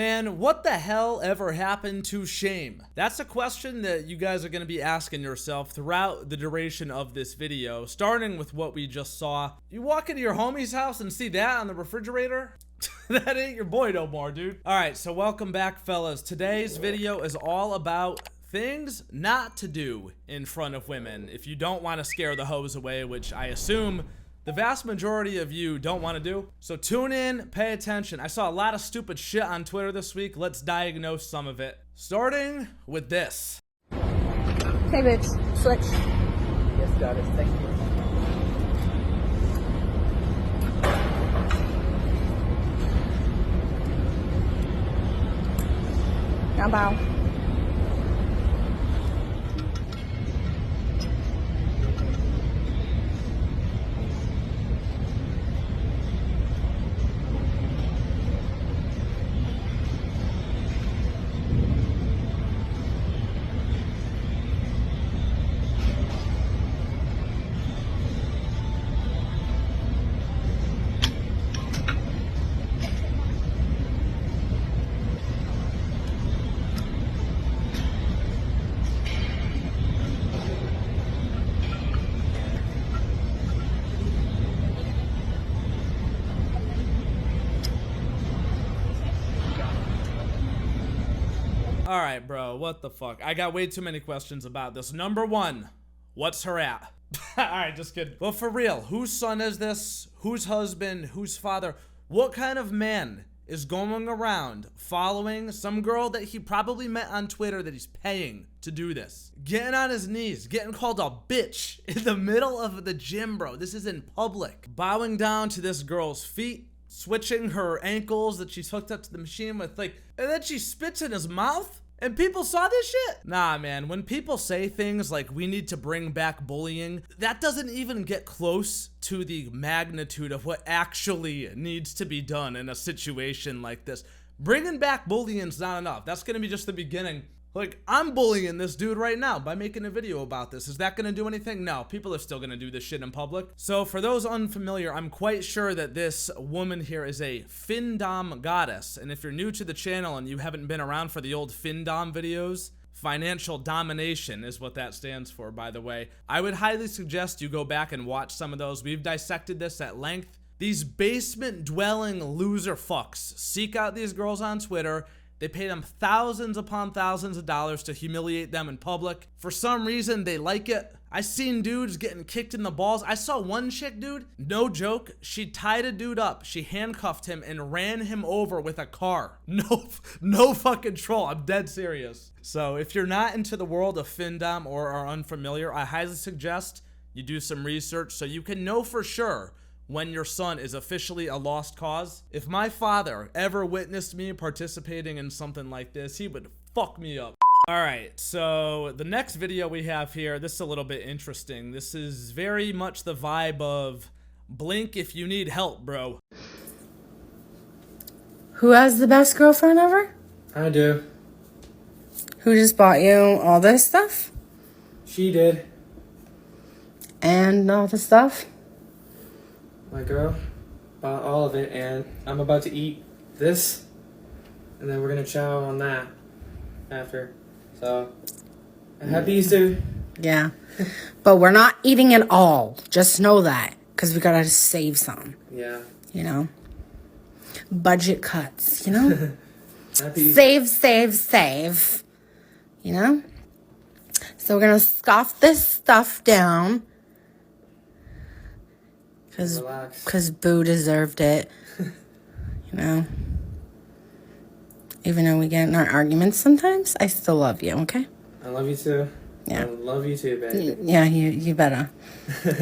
Man, what the hell ever happened to shame? That's a question that you guys are going to be asking yourself throughout the duration of this video, starting with what we just saw. You walk into your homie's house and see that on the refrigerator? That ain't your boy no more, dude. Alright, so welcome back, fellas. Today's video is all about things not to do in front of women if you don't want to scare the hoes away, which I assume the vast majority of you don't want to do. So tune in, pay attention. I saw a lot of stupid shit on Twitter this week. Let's diagnose some of it. Starting with this. Hey bitch, switch. Yes, goddess, thank you. Now bow. Alright, bro, what the fuck? I got way too many questions about this. Number one, what's her at? Alright, just kidding. But for real, whose son is this? Whose husband? Whose father? What kind of man is going around following some girl that he probably met on Twitter that he's paying to do this? Getting on his knees, getting called a bitch in the middle of the gym, bro. This is in public. Bowing down to this girl's feet, switching her ankles that she's hooked up to the machine with, like, and then she spits in his mouth? And people saw this shit? Nah, man, when people say things like we need to bring back bullying, that doesn't even get close to the magnitude of what actually needs to be done in a situation like this. Bringing back bullying's not enough. That's gonna be just the beginning. Like, I'm bullying this dude right now by making a video about this. Is that gonna do anything? No, people are still gonna do this shit in public. So for those unfamiliar, I'm quite sure that this woman here is a findom goddess. And if you're new to the channel and you haven't been around for the old findom videos, financial domination is what that stands for, by the way. I would highly suggest you go back and watch some of those. We've dissected this at length. These basement dwelling loser fucks seek out these girls on Twitter. They pay them thousands upon thousands of dollars to humiliate them in public. For some reason, they like it. I seen dudes getting kicked in the balls. I saw one chick, dude, no joke, she tied a dude up, she handcuffed him and ran him over with a car. No fucking troll, I'm dead serious. So if you're not into the world of findom or are unfamiliar, I highly suggest you do some research so you can know for sure when your son is officially a lost cause. If my father ever witnessed me participating in something like this, he would fuck me up. Alright, so the next video we have here, this is a little bit interesting. This is very much the vibe of blink if you need help, bro. Who has the best girlfriend ever? I do. Who just bought you all this stuff? She did. And all the stuff? My girl bought all of it, and I'm about to eat this, and then we're gonna chow on that after. So, happy Easter. Yeah. But we're not eating it all. Just know that. Because we gotta save some. Yeah. You know? Budget cuts, you know? Happy Easter. Save. You know? So we're gonna scoff this stuff down. Because Boo deserved it. You know? Even though we get in our arguments sometimes, I still love you, okay? I love you too. Yeah. I love you too, baby. Yeah, you better.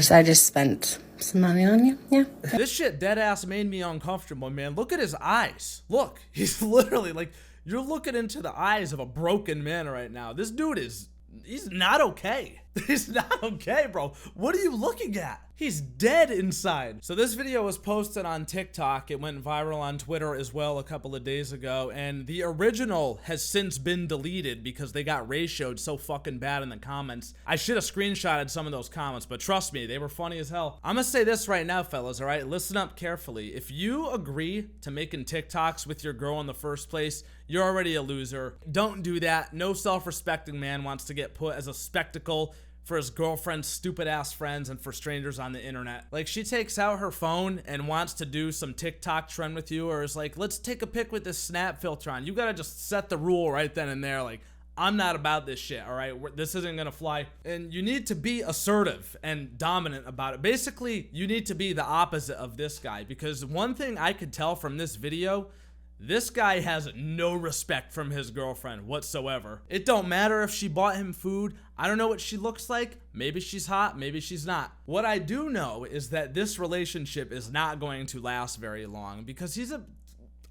So I just spent some money on you. Yeah. This shit dead ass made me uncomfortable, man. Look at his eyes. Look, he's literally like, you're looking into the eyes of a broken man right now. This dude he's not okay. He's not okay, bro. What are you looking at? He's dead inside. So this video was posted on TikTok. It went viral on Twitter as well a couple of days ago. And the original has since been deleted because they got ratioed so fucking bad in the comments. I should have screenshotted some of those comments, but trust me, they were funny as hell. I'm gonna say this right now, fellas, all right? Listen up carefully. If you agree to making TikToks with your girl in the first place, you're already a loser. Don't do that. No self-respecting man wants to get put as a spectacle for his girlfriend's stupid ass friends and for strangers on the internet. Like, she takes out her phone and wants to do some TikTok trend with you, or is like, let's take a pic with this snap filter on. You gotta just set the rule right then and there. Like, I'm not about this shit, all right? This isn't gonna fly. And you need to be assertive and dominant about it. Basically, you need to be the opposite of this guy, because one thing I could tell from this video, this guy has no respect from his girlfriend whatsoever. It don't matter if she bought him food. I don't know what she looks like. Maybe she's hot, maybe she's not. What I do know is that this relationship is not going to last very long, because he's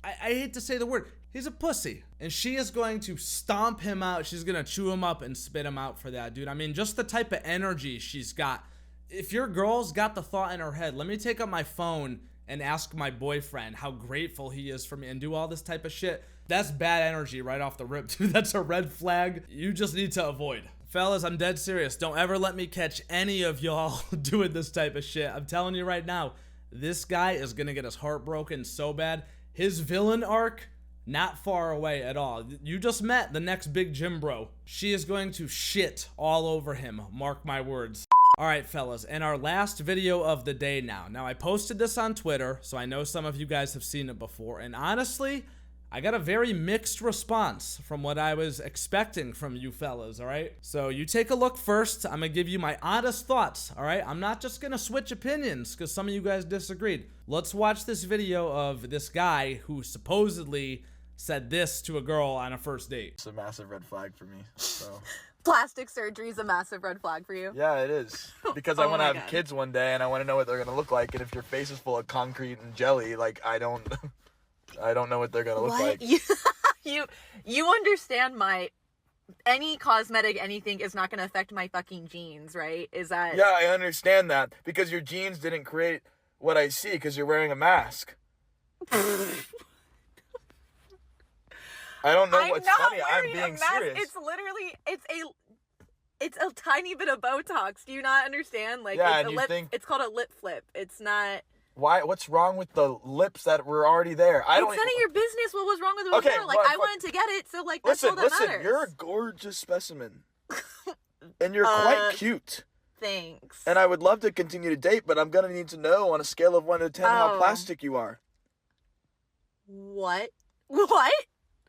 I hate to say the word, he's a pussy. And she is going to stomp him out. She's gonna chew him up and spit him out for that, dude. I mean, just the type of energy she's got. If your girl's got the thought in her head, let me take up my phone and ask my boyfriend how grateful he is for me and do all this type of shit, that's bad energy right off the rip, dude. That's a red flag you just need to avoid. Fellas, I'm dead serious. Don't ever let me catch any of y'all doing this type of shit. I'm telling you right now, this guy is gonna get his heart broken so bad. His villain arc, not far away at all. You just met the next big gym bro. She is going to shit all over him, mark my words. All right, fellas, and our last video of the day now. Now, I posted this on Twitter, so I know some of you guys have seen it before, and honestly, I got a very mixed response from what I was expecting from you fellas, all right? So you take a look first. I'm gonna give you my honest thoughts, all right? I'm not just gonna switch opinions because some of you guys disagreed. Let's watch this video of this guy who supposedly said this to a girl on a first date. It's a massive red flag for me, so... Plastic surgery is a massive red flag for you. Yeah, it is. Because I want to have kids one day, and I want to know what they're gonna look like. And if your face is full of concrete and jelly, like I don't know what they're gonna look like. You understand any cosmetic anything is not gonna affect my fucking genes, right? Is that? Yeah, I understand that because your genes didn't create what I see because you're wearing a mask. I don't know what's funny. I'm being serious. It's literally it's a tiny bit of Botox. Do you not understand? Like, yeah, it's and you think it's called a lip flip. It's not. Why? What's wrong with the lips that were already there? It's none of your business. What was wrong with it before? Like, I wanted to get it, so like that's all that matters. You're a gorgeous specimen, and you're quite cute. Thanks. And I would love to continue to date, but I'm gonna need to know on a scale of 1 to 10 how plastic you are. What?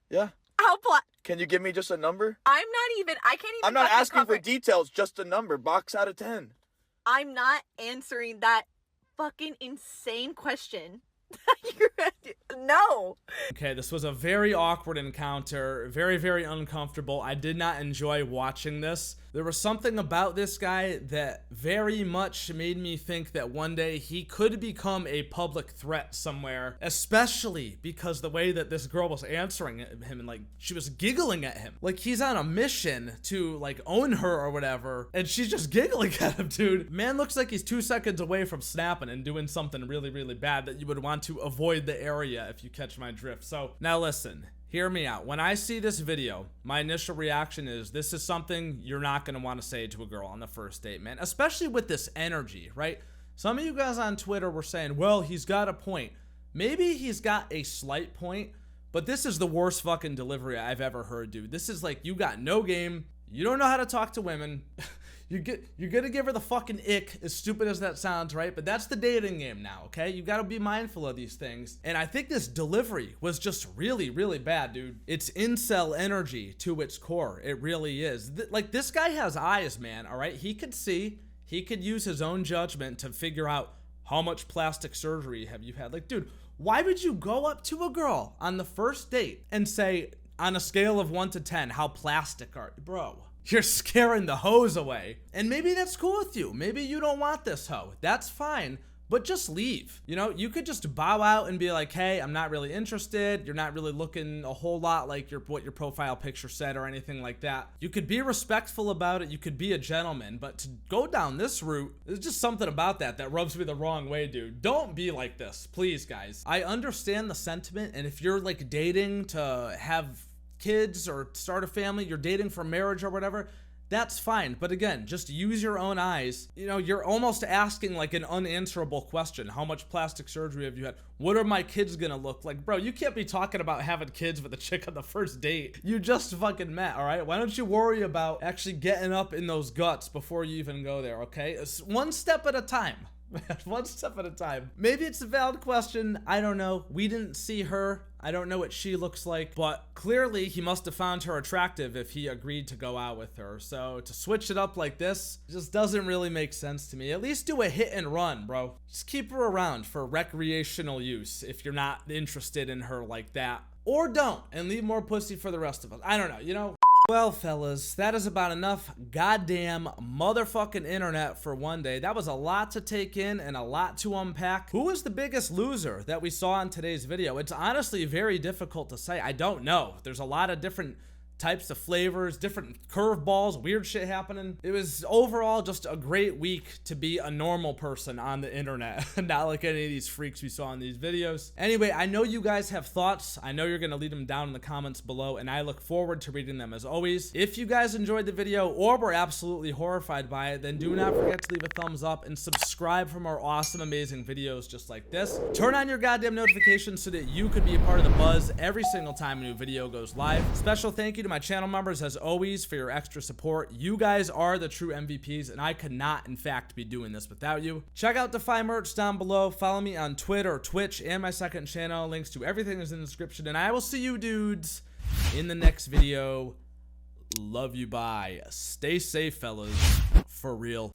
Yeah. How Can you give me just a number? I can't even. I'm not asking for details, just a number. Box out of 10. I'm not answering that fucking insane question. No. Okay, this was a very awkward encounter, very, very uncomfortable. I did not enjoy watching this. There was something about this guy that very much made me think that one day he could become a public threat somewhere, especially because the way that this girl was answering him and like she was giggling at him. Like he's on a mission to like own her or whatever, and she's just giggling at him, dude. Man looks like he's 2 seconds away from snapping and doing something really, really bad that you would want to avoid the area, if you catch my drift. So now listen, hear me out. When I see this video, my initial reaction is this is something you're not going to want to say to a girl on the first date, man, especially with this energy, right? Some of you guys on Twitter were saying, well, he's got a point. Maybe he's got a slight point, but this is the worst fucking delivery I've ever heard, dude. This is like, you got no game. You don't know how to talk to women. You're gonna give her the fucking ick, as stupid as that sounds, right? But that's the dating game now, okay? You gotta be mindful of these things. And I think this delivery was just really, really bad, dude. It's incel energy to its core. It really is. Like, this guy has eyes, man, all right? He could see. He could use his own judgment to figure out how much plastic surgery have you had. Like, dude, why would you go up to a girl on the first date and say, on a scale of 1 to 10, how plastic are you? Bro, you're scaring the hoes away. And maybe that's cool with you. Maybe you don't want this hoe. That's fine. but just leave. You know, you could just bow out and be like, hey, I'm not really interested. You're not really looking a whole lot like what your profile picture said or anything like that. You could be respectful about it. You could be a gentleman, but to go down this route, there's just something about that rubs me the wrong way, dude. Don't be like this, please, guys. I understand the sentiment, and if you're like dating to have kids or start a family, you're dating for marriage or whatever, that's fine. But again, just use your own eyes. You know, you're almost asking like an unanswerable question. How much plastic surgery have you had? What are my kids gonna look like? Bro, you can't be talking about having kids with a chick on the first date. You just fucking met, all right? Why don't you worry about actually getting up in those guts before you even go there, okay? It's one step at a time. One step at a time. Maybe it's a valid question. I don't know. We didn't see her. I don't know what she looks like, but clearly he must have found her attractive if he agreed to go out with her. So to switch it up like this just doesn't really make sense to me. At least do a hit and run, bro. Just keep her around for recreational use if you're not interested in her like that. Or don't, and leave more pussy for the rest of us. I don't know, you know? Well, fellas, that is about enough goddamn motherfucking internet for one day. That was a lot to take in and a lot to unpack. Who was the biggest loser that we saw in today's video? It's honestly very difficult to say. I don't know. There's a lot of different types of flavors, different curveballs, weird shit happening. It was overall just a great week to be a normal person on the internet, not like any of these freaks we saw in these videos. Anyway, I know you guys have thoughts. I know you're gonna leave them down in the comments below, and I look forward to reading them as always. If you guys enjoyed the video or were absolutely horrified by it, then do not forget to leave a thumbs up and subscribe for more awesome, amazing videos just like this. Turn on your goddamn notifications so that you could be a part of the buzz every single time a new video goes live. Special thank you to my channel members as always for your extra support. You guys are the true MVPs, and I could not in fact be doing this without you. Check out Defy merch down below. Follow me on Twitter, Twitch, and my second channel. Links to everything is in the description, and I will see you dudes in the next video. Love you, bye. Stay safe, fellas. For real.